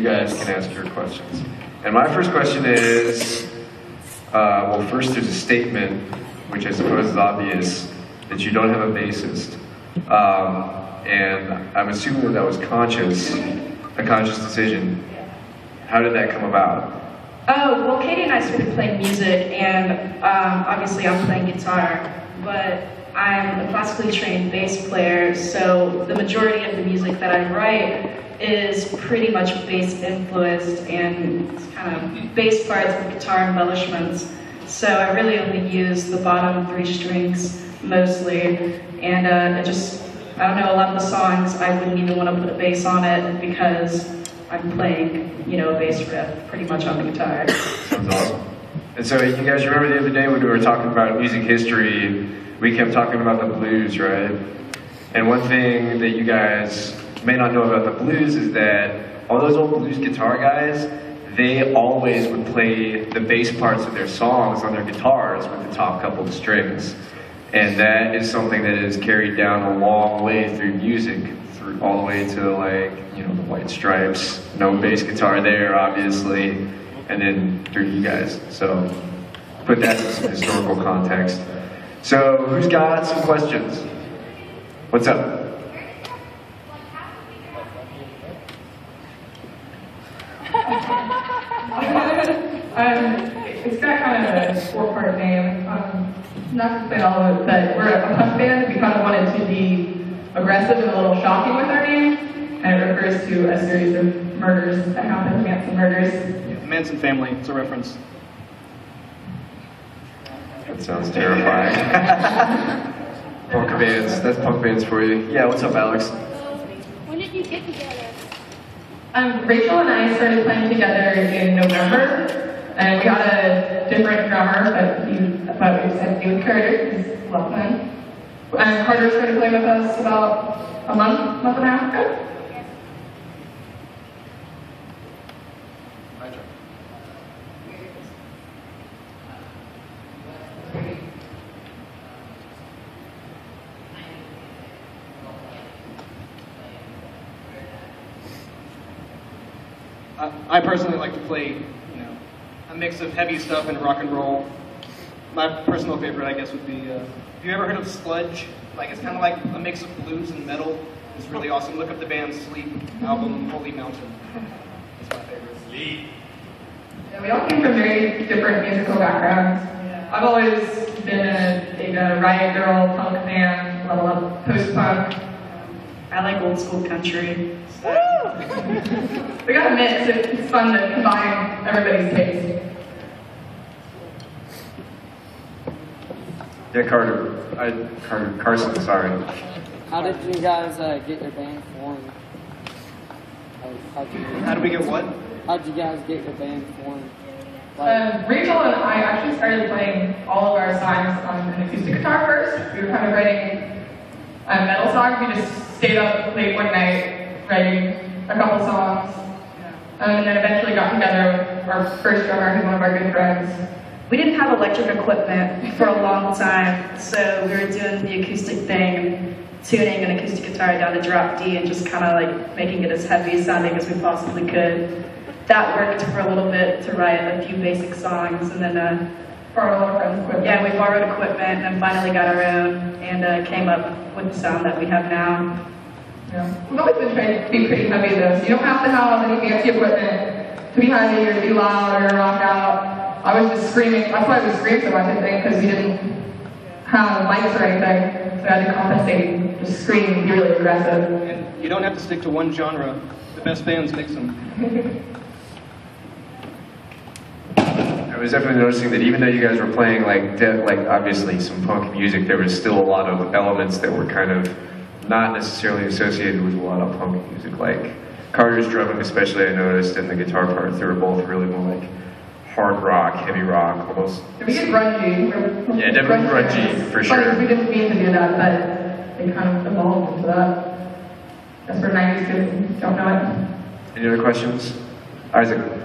you guys can ask your questions. And my first question is, well, first there's a statement, which I suppose is obvious, that you don't have a bassist. And I'm assuming that was conscious, a conscious decision. How did that come about? Oh, well, Katie and I started playing music, and obviously I'm playing guitar, but I'm a classically trained bass player, so the majority of the music that I write is pretty much bass influenced and kind of bass parts with guitar embellishments. So I really only use the bottom 3 strings mostly, and I don't know, a lot of the songs I wouldn't even want to put a bass on it because I'm playing, you know, a bass riff pretty much on the guitar. Sounds awesome. And so you guys remember the other day when we were talking about music history, we kept talking about the blues, right? And one thing that you guys may not know about the blues is that all those old blues guitar guys, they always would play the bass parts of their songs on their guitars with the top couple of strings. And that is something that is carried down a long way through music, all the way to, like, you know, the White Stripes, no bass guitar there, obviously, and then through you guys. So put that in some historical context. So who's got some questions? What's up? It's got kind of a four-part name. Not to explain all of it, but we're a punk band. We kind of wanted to be aggressive and a little shocking with our name, and it refers to a series of murders that happened, Manson murders. Yeah, the Manson family, it's a reference. That sounds terrifying. Punk bands, that's punk bands for you. Yeah, what's up, Alex? When did you get together? Rachel and I started playing together in November, and we got a different drummer, but we decided to do with Carter, he's Lachlan. And Carter started playing with us about a month and a half ago. I personally like to play, you know, a mix of heavy stuff and rock and roll. My personal favorite, I guess, would be, have you ever heard of sludge? Like, it's kind of like a mix of blues and metal. It's really awesome. Look up the band's Sleep album, Holy Mountain. It's my favorite. Sleep. Yeah, we all came from very different musical backgrounds. I've always been a riot girl, punk band, level up post-punk. I like old school country. We got a mix. It's fun to combine everybody's taste. Yeah, Carson, sorry. How did you guys get your band formed? How did we get what? How did you guys get your band formed? Rachel and I actually started playing all of our songs on an acoustic guitar first. We were kind of writing metal songs. We just stayed up late one night writing a couple songs. And then eventually got together with our first drummer, who's one of our good friends. We didn't have electric equipment for a long time, so we were doing the acoustic thing, tuning an acoustic guitar down to drop D and just kind of like making it as heavy sounding as we possibly could. That worked for a little bit to write a few basic songs, and then Borrowed our friends' equipment. yeah, we borrowed equipment and then finally got our own and came up with the sound that we have now. Yeah. We've always been trying to be pretty heavy though, so you don't have to have any fancy equipment to be heavy or be loud or rock out. I was just screaming. That's why we screamed so much, I think, because we didn't have mics or anything. So I had to compensate, just scream and be really aggressive. And you don't have to stick to one genre. The best bands mix them. I was definitely noticing that even though you guys were playing like obviously some punk music, there was still a lot of elements that were kind of not necessarily associated with a lot of punk music. Like Carter's drumming especially, I noticed, and the guitar parts, they were both really more like hard rock, heavy rock, almost. We get grungy. Yeah, definitely grungy, for sure. We didn't mean to do that, but it kind of evolved into that. That's for 90s kids who don't know it. Any other questions? Isaac?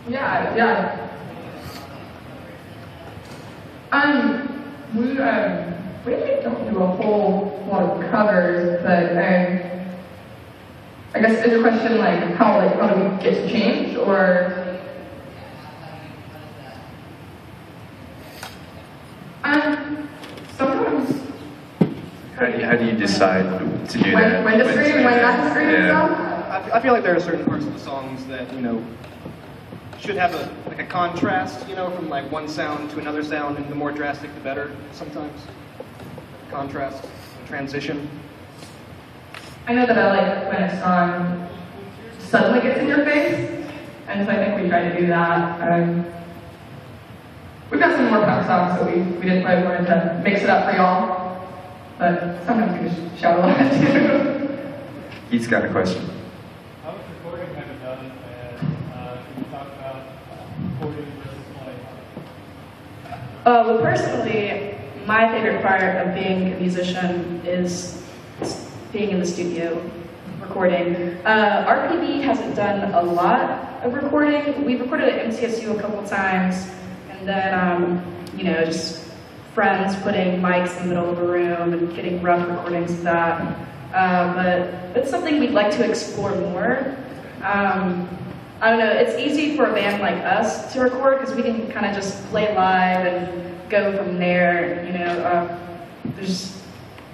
Yeah. We really don't do a whole lot of covers, but I guess is your question like how do we get to change, or sometimes. How do you decide to do that? When to scream, when not to scream, and stuff? I feel like there are certain parts of the songs that, you know, should have a contrast, you know, from like one sound to another sound, and the more drastic the better sometimes. Contrast, transition. I know that I like when a song suddenly gets in your face, and so I think we try to do that. We've got some more pop songs that we didn't play. We wanted to mix it up for y'all, but sometimes we just shout a lot too. He's got a question. How much recording have you done, and can you talk about recording versus playing? Well, personally, my favorite part of being a musician is being in the studio, recording. RPB hasn't done a lot of recording. We've recorded at MTSU a couple times, and then, you know, just friends putting mics in the middle of a room and getting rough recordings of that. But it's something we'd like to explore more. I don't know, it's easy for a band like us to record because we can kind of just play live and go from there. You know, there's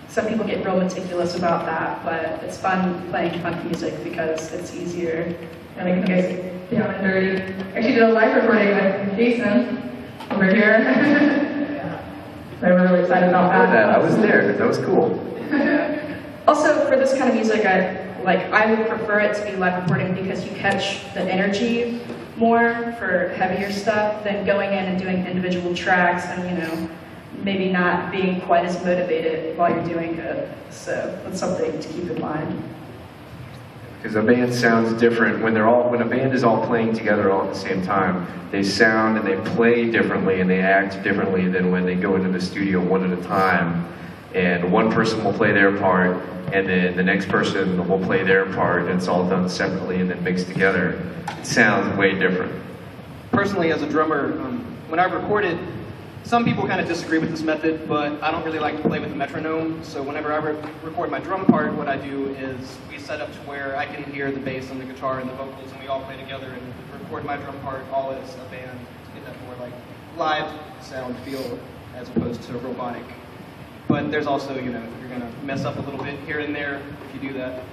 some people get real meticulous about that, but it's fun playing funk music because it's easier. And I can get down and dirty. Actually did a live recording with Jason over here. So we're really excited about that. I was there. That was cool. Also, for this kind of music, I would prefer it to be live recording because you catch the energy more for heavier stuff than going in and doing individual tracks and, you know, maybe not being quite as motivated while you're doing it. So that's something to keep in mind. Because a band sounds different when a band is all playing together all at the same time. They sound and they play differently and they act differently than when they go into the studio one at a time. And one person will play their part, and then the next person will play their part, and it's all done separately and then mixed together. It sounds way different. Personally, as a drummer, when I've recorded, some people kind of disagree with this method, but I don't really like to play with a metronome. So whenever I record my drum part, what I do is we set up to where I can hear the bass and the guitar and the vocals, and we all play together and record my drum part all as a band to get that more like live sound feel as opposed to robotic. But there's also, you know, you're going to mess up a little bit here and there if you do that.